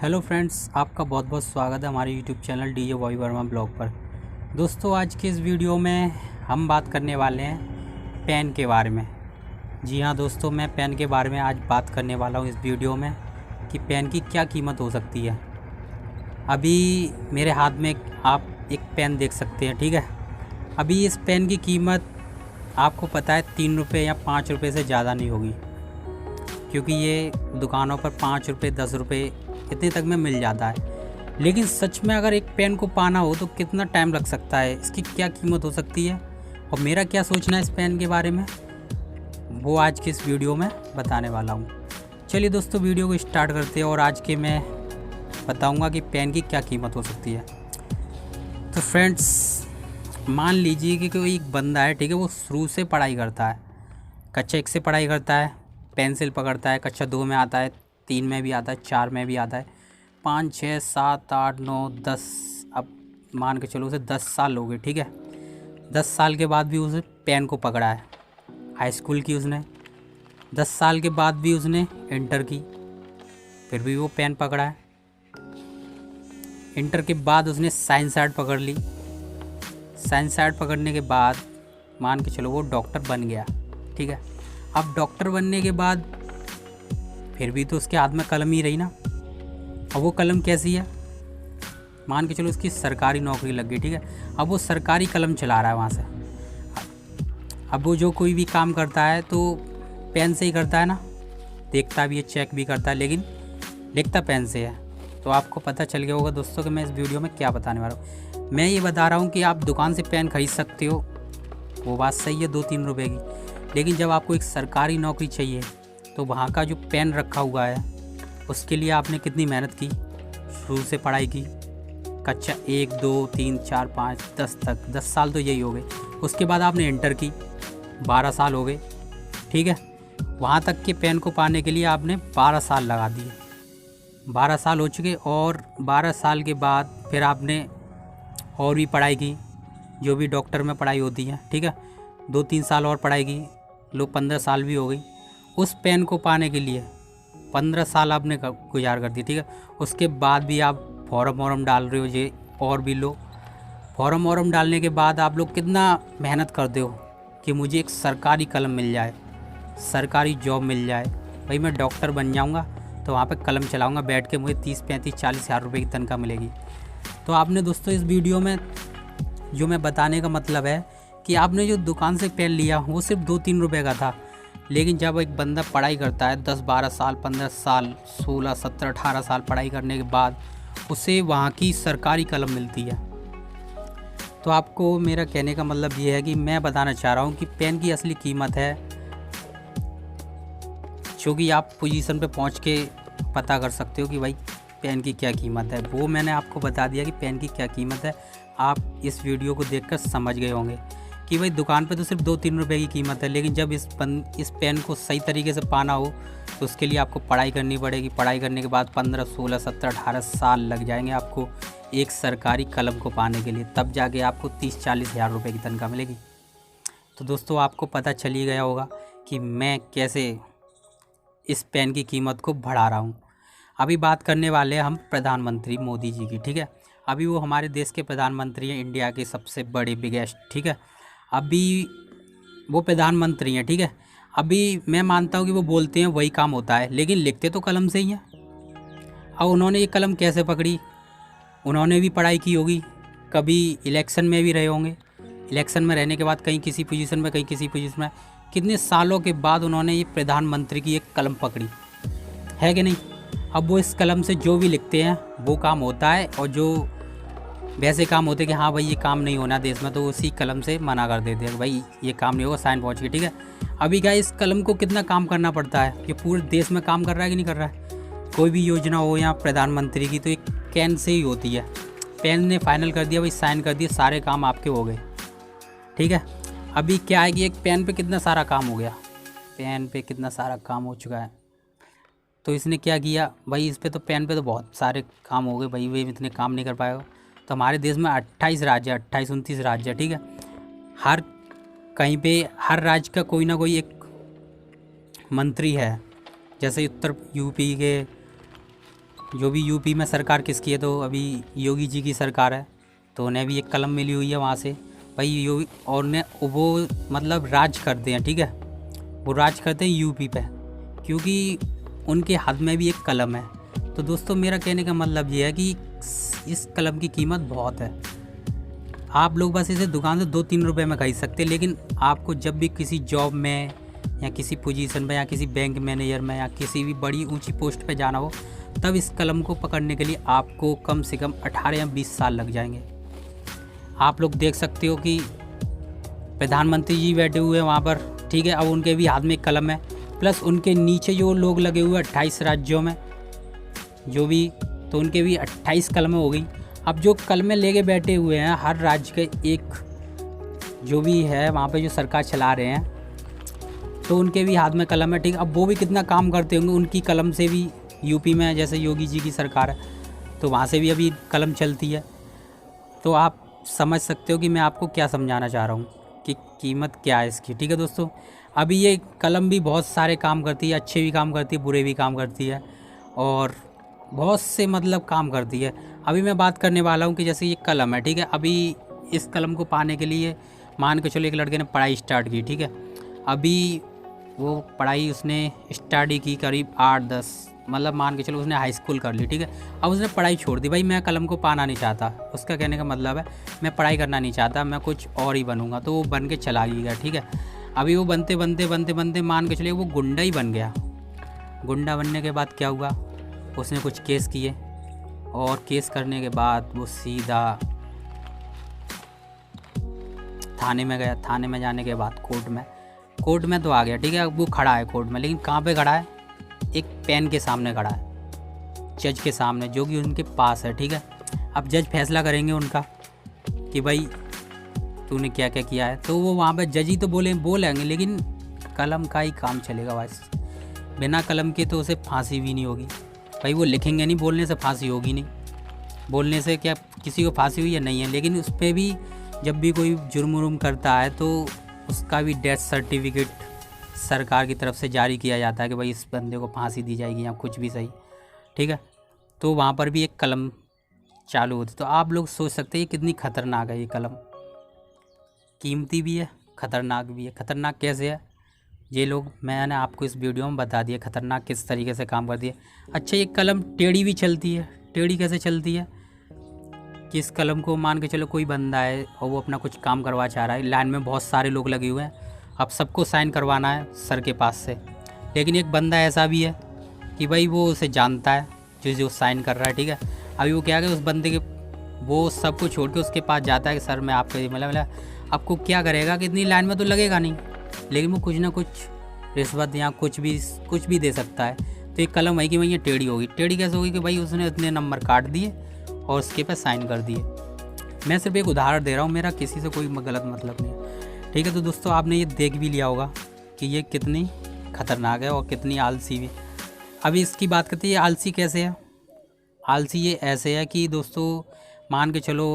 Hello friends, आपका बहुत बहुत स्वागत है हमारे यूट्यूब चैनल डीजे वॉय वर्मा ब्लॉग पर। दोस्तों, आज के इस वीडियो में हम बात करने वाले हैं पेन के बारे में। जी हाँ दोस्तों, मैं पेन के बारे में आज बात करने वाला हूँ इस वीडियो में कि पेन की क्या कीमत हो सकती है। अभी मेरे हाथ में आप एक पेन देख सकते हैं, ठीक है। अभी इस पेन की कीमत आपको पता है 3 रुपये या 5 रुपये से ज़्यादा नहीं होगी, क्योंकि ये दुकानों पर 5 रुपये 10 रुपये इतने तक में मिल जाता है। लेकिन सच में अगर एक पेन को पाना हो तो कितना टाइम लग सकता है, इसकी क्या कीमत हो सकती है और मेरा क्या सोचना है इस पेन के बारे में, वो आज के इस वीडियो में बताने वाला हूँ। चलिए दोस्तों, वीडियो को स्टार्ट करते हैं और आज के मैं बताऊँगा कि पेन की क्या कीमत हो सकती है। तो फ्रेंड्स, मान लीजिए कि कोई एक बंदा है, ठीक है, वो शुरू से पढ़ाई करता है, कक्षा 1 से पढ़ाई करता है, पेंसिल पकड़ता है, कक्षा 2 में आता है, 3 में भी आता है, 4 में भी आता है, 5 6 7 8 9 10, अब मान के चलो उसे 10 साल हो गए, ठीक है। 10 साल के बाद भी उसे पेन को पकड़ा है। हाई स्कूल की उसने, 10 साल के बाद भी उसने इंटर की, फिर भी वो पेन पकड़ा है। इंटर के बाद उसने साइंस आर्ट पकड़ ली। साइंस आर्ट पकड़ने के बाद मान के चलो वो डॉक्टर बन गया, ठीक है। अब डॉक्टर बनने के बाद फिर भी तो उसके हाथ में कलम ही रही ना। अब वो कलम कैसी है, मान के चलो उसकी सरकारी नौकरी लग गई, ठीक है। अब वो सरकारी कलम चला रहा है वहाँ से। अब वो जो कोई भी काम करता है तो पेन से ही करता है ना, देखता भी है, चेक भी करता है, लेकिन लिखता पेन से है। तो आपको पता चल गया होगा दोस्तों कि मैं इस वीडियो में क्या बताने वाला हूँ। मैं ये बता रहा हूँ कि आप दुकान से पेन खरीद सकते हो, वो बात सही है 2-3 रुपये की, लेकिन जब आपको एक सरकारी नौकरी चाहिए तो वहाँ का जो पेन रखा हुआ है उसके लिए आपने कितनी मेहनत की, शुरू से पढ़ाई की, कक्षा 1 2 3 4 5 10 तक, 10 साल तो यही हो गए। उसके बाद आपने इंटर की, 12 साल हो गए, ठीक है। वहाँ तक के पेन को पाने के लिए आपने 12 साल लगा दिए, 12 साल हो चुके। और 12 साल के बाद फिर आपने और भी पढ़ाई की, जो भी डॉक्टर में पढ़ाई होती है, ठीक है। 2-3 साल और पढ़ाई की, लो 15 साल भी हो गई। उस पेन को पाने के लिए 15 साल आपने गुजार कर दी, ठीक है। उसके बाद भी आप फॉर्म वॉर्म डाल रहे हो, ये और भी लो। फॉर्म वॉर्म डालने के बाद आप लोग कितना मेहनत करते हो कि मुझे एक सरकारी कलम मिल जाए, सरकारी जॉब मिल जाए। भाई मैं डॉक्टर बन जाऊंगा तो वहाँ पे कलम चलाऊंगा बैठ के, मुझे 30-35-40 हज़ार रुपये की तनख्वाह मिलेगी। तो आपने दोस्तों इस वीडियो में जो मैं बताने का मतलब है कि आपने जो दुकान से पेन लिया वो सिर्फ 2-3 रुपये का था, लेकिन जब एक बंदा पढ़ाई करता है 10-12 साल, 15 साल, 16 17 18 साल पढ़ाई करने के बाद उसे वहाँ की सरकारी कलम मिलती है। तो आपको मेरा कहने का मतलब ये है कि मैं बताना चाह रहा हूँ कि पेन की असली कीमत है, जो कि आप पोजीशन पे पहुँच के पता कर सकते हो कि भाई पेन की क्या कीमत है। वो मैंने आपको बता दिया कि पेन की क्या कीमत है। आप इस वीडियो को देखकर समझ गए होंगे कि भाई दुकान पे तो सिर्फ 2-3 रुपये की कीमत है, लेकिन जब इस पेन को सही तरीके से पाना हो तो उसके लिए आपको पढ़ाई करनी पड़ेगी। पढ़ाई करने के बाद 15 16 17 18 साल लग जाएंगे आपको एक सरकारी कलम को पाने के लिए, तब जाके आपको 30-40 हज़ार रुपये की तनख्वाह मिलेगी। तो दोस्तों, आपको पता चल ही गया होगा कि मैं कैसे इस पेन की कीमत को बढ़ा रहा हूँ। अभी बात करने वाले हैं हम प्रधानमंत्री मोदी जी की, ठीक है। अभी वो हमारे देश के प्रधानमंत्री हैं, इंडिया के सबसे बड़े बिगेस्ट, ठीक है। अभी वो प्रधानमंत्री हैं, ठीक है। अभी मैं मानता हूँ कि वो बोलते हैं वही काम होता है, लेकिन लिखते तो कलम से ही हैं। अब उन्होंने ये कलम कैसे पकड़ी, उन्होंने भी पढ़ाई की होगी, कभी इलेक्शन में भी रहे होंगे, इलेक्शन में रहने के बाद कहीं किसी पोजीशन में, कहीं किसी पोजीशन में, कितने सालों के बाद उन्होंने ये प्रधानमंत्री की एक कलम पकड़ी है कि नहीं। अब वो इस कलम से जो भी लिखते हैं वो काम होता है, और जो वैसे काम होते हैं कि हाँ भाई ये काम नहीं होना देश में, तो उसी कलम से मना कर देते हैं, भाई ये काम नहीं होगा, साइन पहुँच गई, ठीक है। अभी क्या इस कलम को कितना काम करना पड़ता है, कि पूरे देश में काम कर रहा है कि नहीं कर रहा है। कोई भी योजना हो या प्रधानमंत्री की तो एक पेन से ही होती है। पेन ने फाइनल कर दिया, भाई साइन कर दिया, सारे काम आपके हो गए, ठीक है। अभी क्या है कि एक पेन पे कितना सारा काम हो गया, पेन पे कितना सारा काम हो चुका है। तो इसने क्या किया भाई, इस पे तो पेन पे तो बहुत सारे काम हो गए भाई, वे इतने काम नहीं कर पाएगा। तो हमारे देश में 28 राज्य, 28-29 राज्य है, ठीक है। हर कहीं पे हर राज्य का कोई ना कोई एक मंत्री है, जैसे उत्तर यूपी के जो भी यूपी में सरकार किसकी है, तो अभी योगी जी की सरकार है, तो उन्हें भी एक कलम मिली हुई है वहाँ से भाई योगी, और उन्हें वो मतलब राज करते हैं, ठीक है, वो राज करते हैं यूपी पे, क्योंकि उनके हाथ में भी एक कलम है। तो दोस्तों मेरा कहने का मतलब ये है कि इस कलम की कीमत बहुत है। आप लोग बस इसे दुकान से 2-3 रुपए में खरीद सकते हैं, लेकिन आपको जब भी किसी जॉब में या किसी पोजीशन पे या किसी बैंक मैनेजर में या किसी भी बड़ी ऊंची पोस्ट पे जाना हो, तब इस कलम को पकड़ने के लिए आपको कम से कम 18 या 20 साल लग जाएंगे। आप लोग देख सकते हो कि प्रधानमंत्री जी बैठे हुए हैं वहाँ पर, ठीक है, अब उनके भी हाथ में एक कलम है, प्लस उनके नीचे जो लोग लगे हुए हैं 28 राज्यों में जो भी, तो उनके भी 28 कलमें हो गई। अब जो कलमें लेके बैठे हुए हैं हर राज्य के एक जो भी है वहाँ पे जो सरकार चला रहे हैं, तो उनके भी हाथ में कलम है, ठीक। अब वो भी कितना काम करते होंगे उनकी कलम से भी। यूपी में जैसे योगी जी की सरकार है, तो वहाँ से भी अभी कलम चलती है। तो आप समझ सकते हो कि मैं आपको क्या समझाना चाह रहा हूँ कि कीमत क्या है इसकी, ठीक है दोस्तों। अभी ये कलम भी बहुत सारे काम करती है, अच्छे भी काम करती है, बुरे भी काम करती है, और बहुत से मतलब काम करती है। अभी मैं बात करने वाला हूँ कि जैसे ये कलम है, ठीक है, अभी इस कलम को पाने के लिए मान के चलो एक लड़के ने पढ़ाई स्टार्ट की, ठीक है, अभी वो पढ़ाई उसने स्टडी की करीब 8-10, मतलब मान के चलो उसने हाई स्कूल कर ली, ठीक है। अब उसने पढ़ाई छोड़ दी, भाई मैं कलम को पाना नहीं चाहता, उसका कहने का मतलब है मैं पढ़ाई करना नहीं चाहता, मैं कुछ और ही बनूंगा, तो वो बन के चला गया, ठीक है। अभी वो बनते बनते बनते बनते मान के चलिए वो गुंडा ही बन गया। गुंडा बनने के बाद क्या हुआ, उसने कुछ केस किए, और केस करने के बाद वो सीधा थाने में गया। थाने में जाने के बाद कोर्ट में तो आ गया, ठीक है, अब वो खड़ा है कोर्ट में, लेकिन कहाँ पे खड़ा है, एक पेन के सामने खड़ा है, जज के सामने, जो कि उनके पास है, ठीक है। अब जज फैसला करेंगे उनका कि भाई तूने क्या क्या किया है, तो वो वहाँ पे जज ही तो बोलेंगे, लेकिन कलम का ही काम चलेगा बस। बिना कलम के तो उसे फांसी भी नहीं होगी भाई, वो लिखेंगे नहीं, बोलने से फांसी होगी नहीं, बोलने से क्या किसी को फांसी हुई या नहीं है, लेकिन उस पर भी जब भी कोई जुर्म करता है तो उसका भी डेथ सर्टिफिकेट सरकार की तरफ से जारी किया जाता है कि भाई इस बंदे को फांसी दी जाएगी या कुछ भी सही, ठीक है। तो वहाँ पर भी एक कलम चालू होती। तो आप लोग सोच सकते हैं कितनी ख़तरनाक है ये कलम, कीमती भी है, ख़तरनाक भी है। ख़तरनाक कैसे है ये लोग मैंने आपको इस वीडियो में बता दिया, ख़तरनाक किस तरीके से काम करती है। अच्छा, ये कलम टेढ़ी भी चलती है। टेढ़ी कैसे चलती है कि इस कलम को मान के चलो कोई बंदा है और वो अपना कुछ काम करवा चाह रहा है, लाइन में बहुत सारे लोग लगे हुए हैं, अब सबको साइन करवाना है सर के पास से, लेकिन एक बंदा ऐसा भी है कि भाई वो उसे जानता है जो साइन कर रहा है, ठीक है। अभी वो क्या है उस बंदे के वो सबको छोड़ के उसके पास जाता है कि सर मैं आपको मतलब आपको क्या करेगा कि इतनी लाइन में तो लगेगा नहीं, लेकिन वो कुछ ना कुछ रिश्वत या कुछ भी दे सकता है। तो एक कलम वहीं की वहीं टेढ़ी होगी। टेढ़ी कैसे होगी कि भाई उसने इतने नंबर काट दिए और उसके पे साइन कर दिए। मैं सिर्फ एक उदाहरण दे रहा हूँ, मेरा किसी से कोई गलत मतलब नहीं है, ठीक है। तो दोस्तों आपने ये देख भी लिया होगा कि ये कितनी ख़तरनाक है और कितनी आलसी भी। अभी इसकी बात करते हैं, ये आलसी कैसे है। आलसी ये ऐसे है कि दोस्तों मान के चलो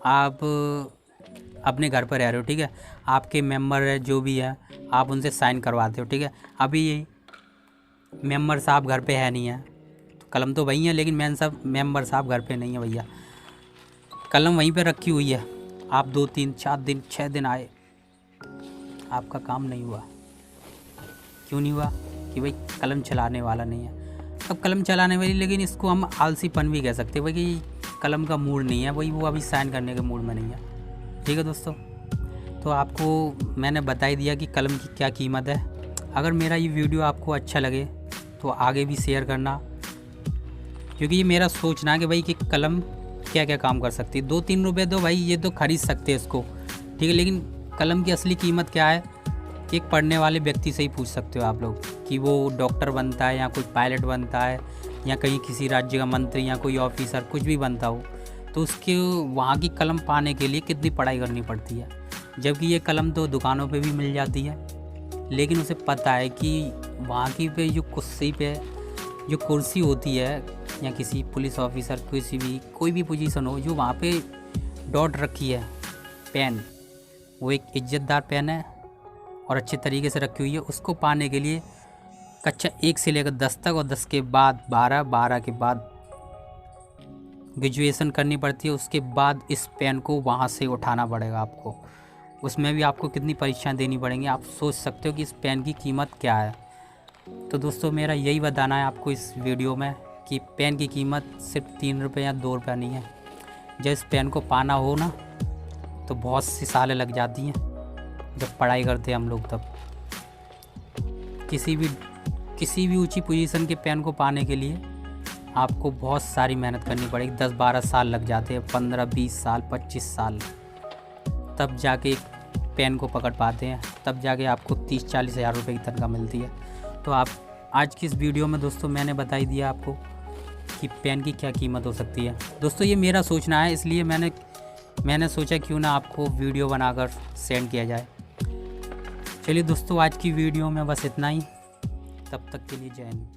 आप अपने घर पर रह रहे हो, ठीक है, आपके मेंबर है जो भी है आप उनसे साइन करवाते हो, ठीक है। अभी मेंबर साहब घर पे है नहीं है, तो कलम तो वही है, लेकिन मेंबर साहब घर पे नहीं है भैया, कलम वहीं पे रखी हुई है। आप 2-3-4 दिन 6 दिन आए, आपका काम नहीं हुआ। क्यों नहीं हुआ कि भाई कलम चलाने वाला नहीं है। अब कलम चलाने वाली, लेकिन इसको हम आलसीपन भी कह सकते हैं भाई कि कलम का मूड नहीं है, भाई वो अभी साइन करने के मूड में नहीं है, ठीक है दोस्तों। तो आपको मैंने बता ही दिया कि कलम की क्या कीमत है। अगर मेरा ये वीडियो आपको अच्छा लगे तो आगे भी शेयर करना, क्योंकि ये मेरा सोचना है कि भाई कि कलम क्या क्या काम कर सकती है। 2-3 रुपये तो भाई ये तो खरीद सकते हैं इसको, ठीक है, लेकिन कलम की असली कीमत क्या है कि एक पढ़ने वाले व्यक्ति से ही पूछ सकते हो आप लोग कि वो डॉक्टर बनता है या कोई पायलट बनता है या कहीं किसी राज्य का मंत्री या कोई ऑफिसर कुछ भी बनता हो, तो उसके वहाँ की कलम पाने के लिए कितनी पढ़ाई करनी पड़ती है। जबकि ये कलम तो दुकानों पे भी मिल जाती है, लेकिन उसे पता है कि वहाँ की पे जो कुर्सी होती है या किसी पुलिस ऑफिसर कोई भी पोजीशन हो, जो वहाँ पे डॉट रखी है पेन, वो एक इज्जतदार पेन है और अच्छे तरीके से रखी हुई है। उसको पाने के लिए कक्षा 1 से लेकर 10 तक और 10 के बाद 12, 12 के बाद ग्रेजुएशन करनी पड़ती है, उसके बाद इस पेन को वहाँ से उठाना पड़ेगा आपको। उसमें भी आपको कितनी परीक्षाएं देनी पड़ेंगी, आप सोच सकते हो कि इस पेन की कीमत क्या है। तो दोस्तों मेरा यही बताना है आपको इस वीडियो में कि पेन की कीमत सिर्फ 3 रुपये या 2 रुपये नहीं है। जब इस पेन को पाना हो ना तो बहुत सी सालें लग जाती हैं। जब पढ़ाई करते हैं हम लोग तब किसी भी ऊंची पोजीशन के पेन को पाने के लिए आपको बहुत सारी मेहनत करनी पड़ेगी। 10-12 साल लग जाते हैं, 15-20 साल, 25 साल, तब जाके पेन को पकड़ पाते हैं। तब जाके आपको 30-40 हज़ार रुपये की तनख्वाह मिलती है। तो आप आज की इस वीडियो में दोस्तों मैंने बता ही दिया आपको कि पेन की क्या कीमत हो सकती है। दोस्तों ये मेरा सोचना है, इसलिए मैंने सोचा क्यों ना आपको वीडियो बनाकर सेंड किया जाए। चलिए दोस्तों आज की वीडियो में बस इतना ही। तब तक के लिए जय हिंद।